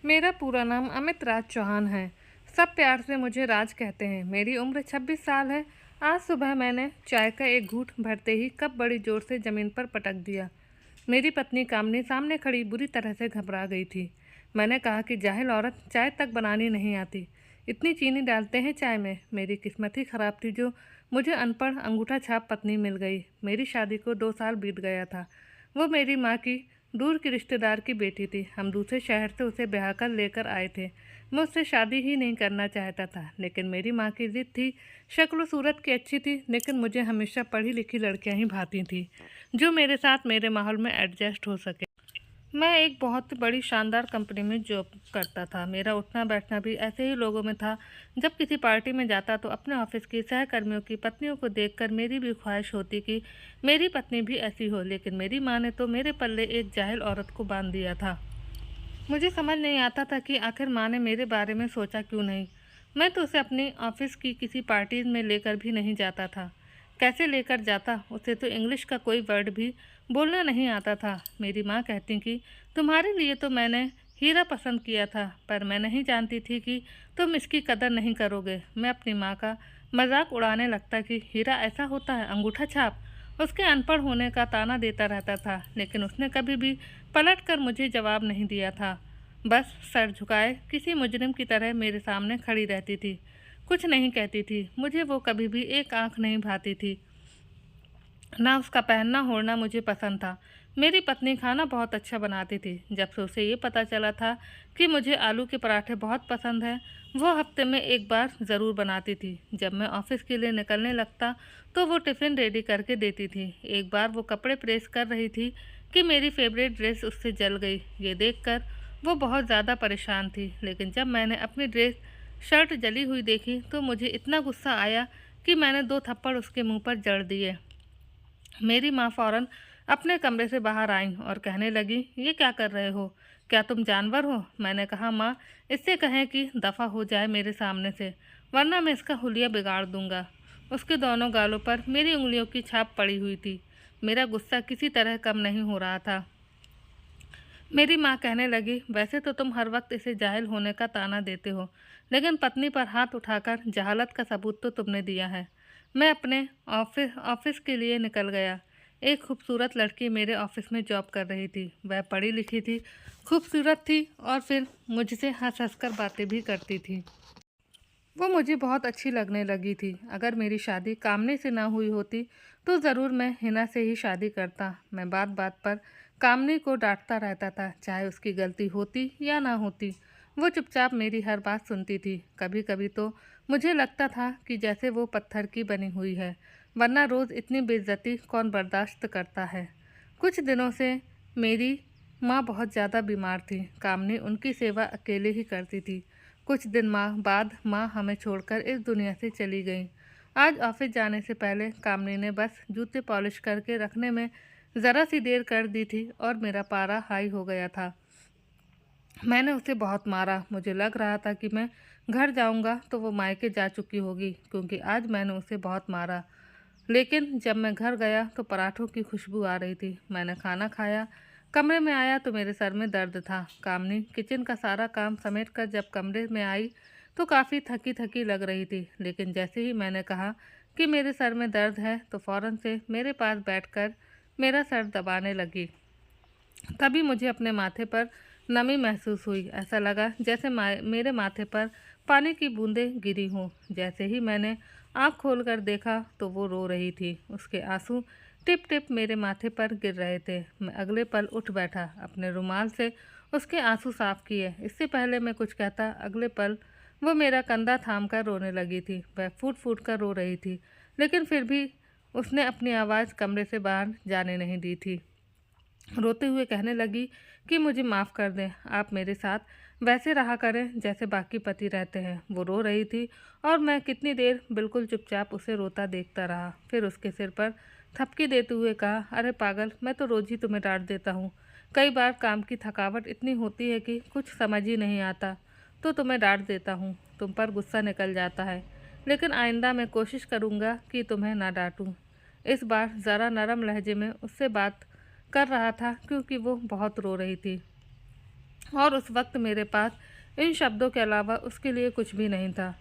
मेरा पूरा नाम अमित राज चौहान है। सब प्यार से मुझे राज कहते हैं। मेरी उम्र 26 साल है। आज सुबह मैंने चाय का एक घूंट भरते ही कप बड़ी जोर से ज़मीन पर पटक दिया। मेरी पत्नी कामनी सामने खड़ी बुरी तरह से घबरा गई थी। मैंने कहा कि जाहिल औरत, चाय तक बनानी नहीं आती, इतनी चीनी डालते हैं चाय में। मेरी किस्मत ही ख़राब थी जो मुझे अनपढ़ अंगूठा छाप पत्नी मिल गई। मेरी शादी को 2 साल बीत गया था। वो मेरी माँ की दूर की रिश्तेदार की बेटी थी। हम दूसरे शहर से उसे ब्याह कर लेकर आए थे। मैं उससे शादी ही नहीं करना चाहता था, लेकिन मेरी माँ की ज़िद थी। शक्ल सूरत की अच्छी थी, लेकिन मुझे हमेशा पढ़ी लिखी लड़कियां ही भाती थीं जो मेरे साथ मेरे माहौल में एडजस्ट हो सके। मैं एक बहुत बड़ी शानदार कंपनी में जॉब करता था। मेरा उठना बैठना भी ऐसे ही लोगों में था। जब किसी पार्टी में जाता तो अपने ऑफिस की सहकर्मियों की पत्नियों को देखकर मेरी भी ख्वाहिश होती कि मेरी पत्नी भी ऐसी हो, लेकिन मेरी माँ ने तो मेरे पल्ले एक जाहिल औरत को बांध दिया था। मुझे समझ नहीं आता था कि आखिर माँ ने मेरे बारे में सोचा क्यों नहीं। मैं तो उसे अपनी ऑफिस की किसी पार्टी में लेकर भी नहीं जाता था। कैसे लेकर जाता, उसे तो इंग्लिश का कोई वर्ड भी बोलना नहीं आता था। मेरी माँ कहती कि तुम्हारे लिए तो मैंने हीरा पसंद किया था, पर मैं नहीं जानती थी कि तुम इसकी कदर नहीं करोगे। मैं अपनी माँ का मजाक उड़ाने लगता कि हीरा ऐसा होता है, अंगूठा छाप। उसके अनपढ़ होने का ताना देता रहता था, लेकिन उसने कभी भी पलट कर मुझे जवाब नहीं दिया था। बस सर झुकाए किसी मुजरिम की तरह मेरे सामने खड़ी रहती थी। कुछ नहीं कहती थी। मुझे वो कभी भी एक आंख नहीं भाती थी। ना उसका पहनना ओढ़ना मुझे पसंद था। मेरी पत्नी खाना बहुत अच्छा बनाती थी। जब से उसे ये पता चला था कि मुझे आलू के पराठे बहुत पसंद है, वो हफ्ते में एक बार ज़रूर बनाती थी। जब मैं ऑफिस के लिए निकलने लगता तो वो टिफ़िन रेडी करके देती थी। एक बार वो कपड़े प्रेस कर रही थी कि मेरी फेवरेट ड्रेस उससे जल गई। ये देखकर वो बहुत ज़्यादा परेशान थी, लेकिन जब मैंने अपनी ड्रेस शर्ट जली हुई देखी तो मुझे इतना गुस्सा आया कि मैंने 2 थप्पड़ उसके मुंह पर जड़ दिए। मेरी माँ फौरन अपने कमरे से बाहर आईं और कहने लगी, ये क्या कर रहे हो? क्या तुम जानवर हो? मैंने कहा, माँ, इससे कहें कि दफ़ा हो जाए मेरे सामने से, वरना मैं इसका हुलिया बिगाड़ दूंगा। उसके दोनों गालों पर मेरी उंगलियों की छाप पड़ी हुई थी। मेरा गुस्सा किसी तरह कम नहीं हो रहा था। मेरी माँ कहने लगी, वैसे तो तुम हर वक्त इसे जाहिल होने का ताना देते हो, लेकिन पत्नी पर हाथ उठाकर जहालत का सबूत तो तुमने दिया है। मैं अपने ऑफिस के लिए निकल गया। एक खूबसूरत लड़की मेरे ऑफिस में जॉब कर रही थी। वह पढ़ी लिखी थी, खूबसूरत थी और फिर मुझसे हंस हंस कर बातें भी करती थी। वो मुझे बहुत अच्छी लगने लगी थी। अगर मेरी शादी कामने से ना हुई होती तो ज़रूर मैं हिना से ही शादी करता। मैं बात बात पर कामने को डांटता रहता था, चाहे उसकी गलती होती या ना होती। वो चुपचाप मेरी हर बात सुनती थी। कभी कभी तो मुझे लगता था कि जैसे वो पत्थर की बनी हुई है, वरना रोज़ इतनी बेइज्जती कौन बर्दाश्त करता है। कुछ दिनों से मेरी माँ बहुत ज़्यादा बीमार थी। कामनी उनकी सेवा अकेले ही करती थी। कुछ दिन बाद माँ हमें छोड़कर इस दुनिया से चली गई। आज ऑफिस जाने से पहले कामनी ने बस जूते पॉलिश करके रखने में ज़रा सी देर कर दी थी और मेरा पारा हाई हो गया था। मैंने उसे बहुत मारा। मुझे लग रहा था कि मैं घर जाऊंगा तो वो मायके जा चुकी होगी, क्योंकि आज मैंने उसे बहुत मारा। लेकिन जब मैं घर गया तो पराठों की खुशबू आ रही थी। मैंने खाना खाया, कमरे में आया तो मेरे सर में दर्द था। कामनी किचन का सारा काम समेट कर जब कमरे में आई तो काफ़ी थकी थकी लग रही थी, लेकिन जैसे ही मैंने कहा कि मेरे सर में दर्द है तो फ़ौरन से मेरे पास बैठकर मेरा सर दबाने लगी। तभी मुझे अपने माथे पर नमी महसूस हुई। ऐसा लगा जैसे मेरे माथे पर पानी की बूंदें गिरी हों। जैसे ही मैंने आँख खोलकर देखा तो वो रो रही थी। उसके आंसू टिप टिप मेरे माथे पर गिर रहे थे। मैं अगले पल उठ बैठा, अपने रुमाल से उसके आंसू साफ किए। इससे पहले मैं कुछ कहता, अगले पल वो मेरा कंधा थाम कर रोने लगी थी। वह फूट फूट कर रो रही थी, लेकिन फिर भी उसने अपनी आवाज़ कमरे से बाहर जाने नहीं दी थी। रोते हुए कहने लगी कि मुझे माफ़ कर दें, आप मेरे साथ वैसे रहा करें जैसे बाकी पति रहते हैं। वो रो रही थी और मैं कितनी देर बिल्कुल चुपचाप उसे रोता देखता रहा। फिर उसके सिर पर थपकी देते हुए कहा, अरे पागल, मैं तो रोज़ ही तुम्हें डांट देता हूँ। कई बार काम की थकावट इतनी होती है कि कुछ समझ ही नहीं आता, तो तुम्हें डांट देता हूँ। तुम पर गुस्सा निकल जाता है, लेकिन आइंदा मैं कोशिश करूँगा कि तुम्हें ना डांटूँ। इस बार ज़रा नरम लहजे में उससे बात कर रहा था, क्योंकि वो बहुत रो रही थी। और उस वक्त मेरे पास इन शब्दों के अलावा उसके लिए कुछ भी नहीं था।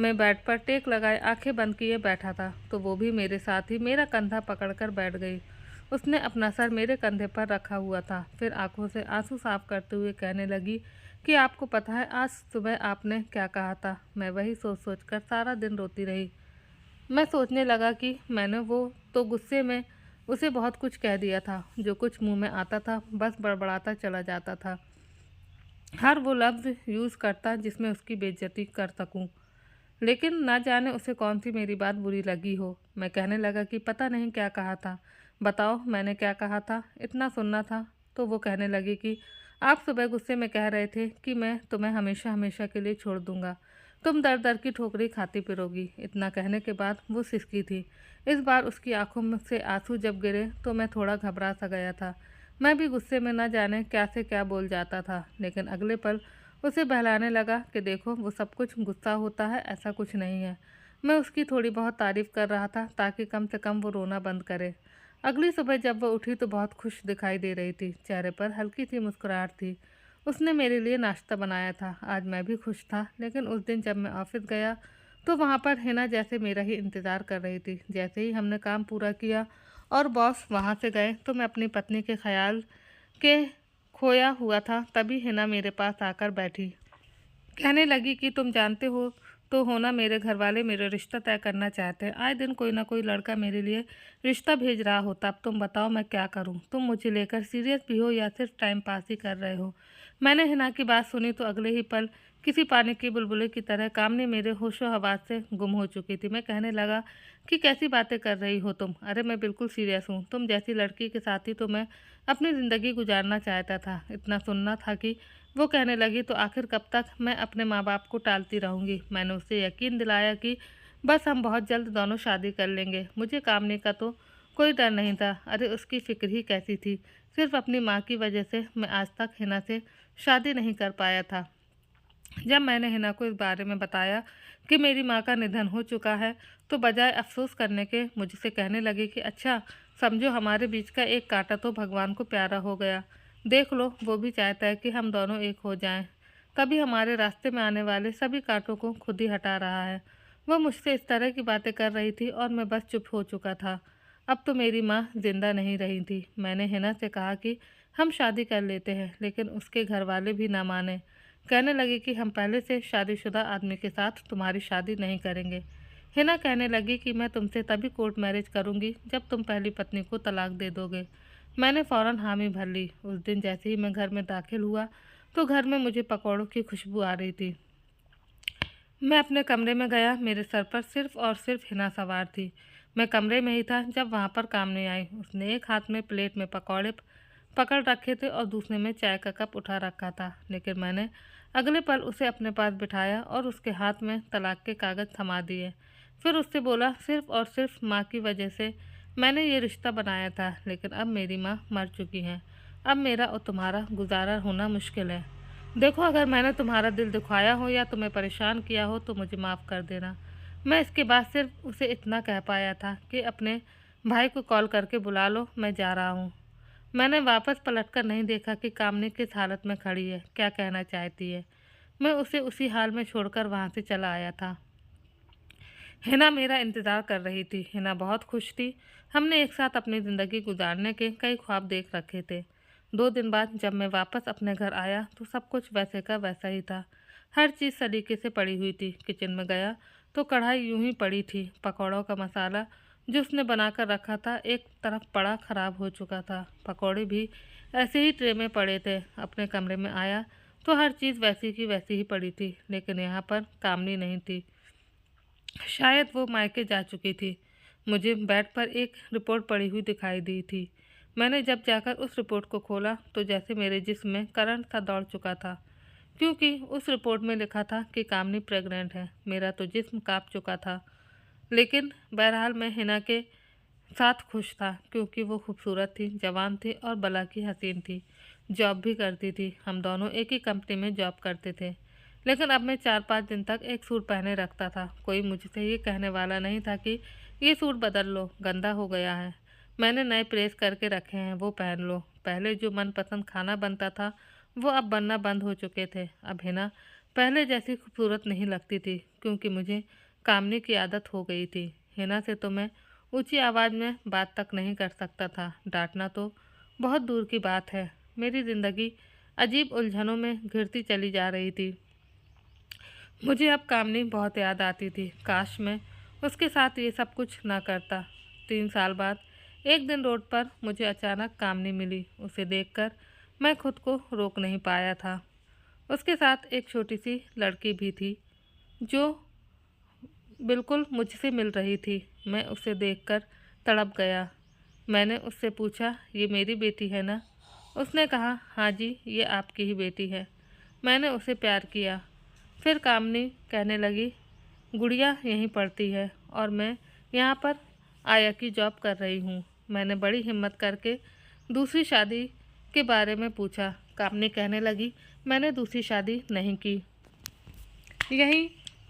मैं बेड पर टेक लगाए आंखें बंद किए बैठा था, तो वो भी मेरे साथ ही मेरा कंधा पकड़कर बैठ गई। उसने अपना सर मेरे कंधे पर रखा हुआ था, फिर आंखों से आंसू साफ करते हुए कहने लगी कि आपको पता है आज सुबह आपने क्या कहा था। मैं वही सोच सोच कर सारा दिन रोती रही। मैं सोचने लगा कि मैंने वो तो गुस्से में उसे बहुत कुछ कह दिया था। जो कुछ मुंह में आता था बस बड़बड़ाता चला जाता था, हर वो लफ्ज़ यूज़ करता जिसमें उसकी बेइज्जती कर सकूं। लेकिन ना जाने उसे कौन सी मेरी बात बुरी लगी हो। मैं कहने लगा कि पता नहीं क्या कहा था, बताओ मैंने क्या कहा था, इतना सुनना था। तो वो कहने लगी कि आप सुबह गुस्से में कह रहे थे कि मैं तुम्हें हमेशा हमेशा के लिए छोड़ दूंगा, तुम दर दर की ठोकरी खाती फिरोगी। इतना कहने के बाद वो सिसकी थी। इस बार उसकी आंखों में से आंसू जब गिरे तो मैं थोड़ा घबरा सा गया था। मैं भी गुस्से में न जाने क्या से क्या बोल जाता था, लेकिन अगले पल उसे बहलाने लगा कि देखो वो सब कुछ गुस्सा होता है, ऐसा कुछ नहीं है। मैं उसकी थोड़ी बहुत तारीफ कर रहा था ताकि कम से कम वो रोना बंद करे। अगली सुबह जब वो उठी तो बहुत खुश दिखाई दे रही थी, चेहरे पर हल्की सी मुस्कुराहट थी। उसने मेरे लिए नाश्ता बनाया था। आज मैं भी खुश था, लेकिन उस दिन जब मैं ऑफिस गया तो वहाँ पर हिना जैसे मेरा ही इंतज़ार कर रही थी। जैसे ही हमने काम पूरा किया और बॉस वहाँ से गए तो मैं अपनी पत्नी के ख्याल के खोया हुआ था। तभी हिना मेरे पास आकर बैठी, कहने लगी कि तुम जानते हो तो हो ना, मेरे घर वाले मेरा रिश्ता तय करना चाहते हैं। आए दिन कोई ना कोई लड़का मेरे लिए रिश्ता भेज रहा होता। अब तुम बताओ मैं क्या करूं? तुम मुझे लेकर सीरियस भी हो या सिर्फ टाइम पास ही कर रहे हो? मैंने हिना की बात सुनी तो अगले ही पल किसी पानी की बुलबुले की तरह कामनी मेरे होशो हवास से गुम हो चुकी थी। मैं कहने लगा कि कैसी बातें कर रही हो तुम? अरे मैं बिल्कुल सीरियस हूँ। तुम जैसी लड़की के साथ ही तो मैं अपनी ज़िंदगी गुजारना चाहता था। इतना सुनना था कि वो कहने लगी तो आखिर कब तक मैं अपने माँ बाप को टालती रहूँगी? मैंने उसे यकीन दिलाया कि बस हम बहुत जल्द दोनों शादी कर लेंगे। मुझे कामने का तो कोई डर नहीं था। अरे उसकी फिक्र ही कैसी थी। सिर्फ अपनी माँ की वजह से मैं आज तक हिना से शादी नहीं कर पाया था। जब मैंने हिना को इस बारे में बताया कि मेरी माँ का निधन हो चुका है तो बजाय अफसोस करने के मुझसे कहने लगी कि अच्छा, समझो हमारे बीच का एक कांटा तो भगवान को प्यारा हो गया। देख लो, वो भी चाहता है कि हम दोनों एक हो जाएं। तभी हमारे रास्ते में आने वाले सभी कांटों को खुद ही हटा रहा है। वह मुझसे इस तरह की बातें कर रही थी और मैं बस चुप हो चुका था। अब तो मेरी माँ जिंदा नहीं रही थी। मैंने हिना से कहा कि हम शादी कर लेते हैं, लेकिन उसके घर वाले भी ना माने। कहने लगे कि हम पहले से शादीशुदा आदमी के साथ तुम्हारी शादी नहीं करेंगे। हिना कहने लगी कि मैं तुमसे तभी कोर्ट मैरिज करूंगी जब तुम पहली पत्नी को तलाक दे दोगे। मैंने फ़ौरन हामी भर ली। उस दिन जैसे ही मैं घर में दाखिल हुआ तो घर में मुझे पकौड़ों की खुशबू आ रही थी। मैं अपने कमरे में गया, मेरे सर पर सिर्फ और सिर्फ हिना सवार थी। मैं कमरे में ही था जब वहाँ पर कामने आई। उसने एक हाथ में प्लेट में पकौड़े पकड़ रखे थे और दूसरे में चाय का कप उठा रखा था, लेकिन मैंने अगले पल उसे अपने पास बिठाया और उसके हाथ में तलाक के कागज़ थमा दिए। फिर उससे बोला, सिर्फ और सिर्फ माँ की वजह से मैंने ये रिश्ता बनाया था, लेकिन अब मेरी माँ मर चुकी हैं। अब मेरा और तुम्हारा गुजारा होना मुश्किल है। देखो, अगर मैंने तुम्हारा दिल दुखाया हो या तुम्हें परेशान किया हो तो मुझे माफ़ कर देना। मैं इसके बाद सिर्फ उसे इतना कह पाया था कि अपने भाई को कॉल करके बुला लो, मैं जा रहा हूँ। मैंने वापस पलटकर नहीं देखा कि कामनी किस हालत में खड़ी है, क्या कहना चाहती है। मैं उसे उसी हाल में छोड़कर वहाँ से चला आया था। हिना मेरा इंतज़ार कर रही थी। हिना बहुत खुश थी। हमने एक साथ अपनी ज़िंदगी गुजारने के कई ख्वाब देख रखे थे। 2 दिन बाद जब मैं वापस अपने घर आया तो सब कुछ वैसे का वैसा ही था। हर चीज़ सलीके से पड़ी हुई थी। किचन में गया तो कढ़ाई यूं ही पड़ी थी। पकौड़ों का मसाला जो उसने बनाकर रखा था एक तरफ पड़ा ख़राब हो चुका था। पकौड़े भी ऐसे ही ट्रे में पड़े थे। अपने कमरे में आया तो हर चीज़ वैसी की वैसी ही पड़ी थी, लेकिन यहाँ पर कामनी नहीं थी। शायद वो मायके जा चुकी थी। मुझे बेड पर एक रिपोर्ट पड़ी हुई दिखाई दी थी। मैंने जब जाकर उस रिपोर्ट को खोला तो जैसे मेरे जिस्म में करंट सा दौड़ चुका था, क्योंकि उस रिपोर्ट में लिखा था कि कामनी प्रेग्नेंट है। मेरा तो जिस्म काँप चुका था, लेकिन बहरहाल मैं हिना के साथ खुश था, क्योंकि वो खूबसूरत थी, जवान थी और बला की हसीन थी। जॉब भी करती थी। हम दोनों एक ही कंपनी में जॉब करते थे। लेकिन अब मैं 4-5 दिन तक एक सूट पहने रखता था। कोई मुझसे ये कहने वाला नहीं था कि ये सूट बदल लो, गंदा हो गया है। मैंने नए प्रेस करके रखे हैं, वो पहन लो। पहले जो मनपसंद खाना बनता था वो अब बनना बंद हो चुके थे। अब हिना पहले जैसी खूबसूरत नहीं लगती थी, क्योंकि मुझे कामनी की आदत हो गई थी। हिना से तो मैं ऊंची आवाज़ में बात तक नहीं कर सकता था, डांटना तो बहुत दूर की बात है। मेरी ज़िंदगी अजीब उलझनों में घिरती चली जा रही थी। मुझे अब कामनी बहुत याद आती थी। काश मैं उसके साथ ये सब कुछ ना करता। 3 साल बाद एक दिन रोड पर मुझे अचानक कामनी मिली। उसे देखकर मैं खुद को रोक नहीं पाया था। उसके साथ एक छोटी सी लड़की भी थी, जो बिल्कुल मुझसे मिल रही थी। मैं उसे देखकर तड़प गया। मैंने उससे पूछा, ये मेरी बेटी है ना? उसने कहा, हाँ जी, ये आपकी ही बेटी है। मैंने उसे प्यार किया। फिर कामनी कहने लगी, गुड़िया यहीं पढ़ती है और मैं यहाँ पर आया की जॉब कर रही हूँ। मैंने बड़ी हिम्मत करके दूसरी शादी के बारे में पूछा। कामनी कहने लगी, मैंने दूसरी शादी नहीं की, यहीं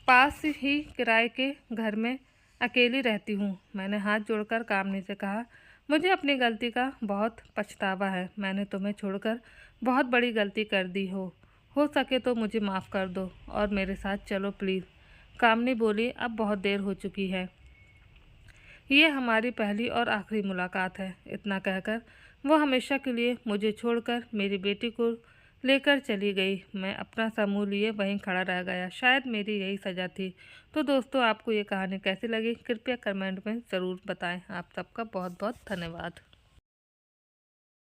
पास ही किराए के घर में अकेली रहती हूँ। मैंने हाथ जोड़कर कामनी से कहा, मुझे अपनी गलती का बहुत पछतावा है। मैंने तुम्हें छोड़कर बहुत बड़ी गलती कर दी हो सके तो मुझे माफ़ कर दो और मेरे साथ चलो प्लीज़। कामनी बोली, अब बहुत देर हो चुकी है, ये हमारी पहली और आखिरी मुलाकात है। इतना कहकर वो हमेशा के लिए मुझे छोड़कर मेरी बेटी को लेकर चली गई। मैं अपना समूह लिए वहीं खड़ा रह गया। शायद मेरी यही सज़ा थी। तो दोस्तों, आपको ये कहानी कैसी लगी कृपया कमेंट में ज़रूर बताएं। आप सबका बहुत बहुत धन्यवाद।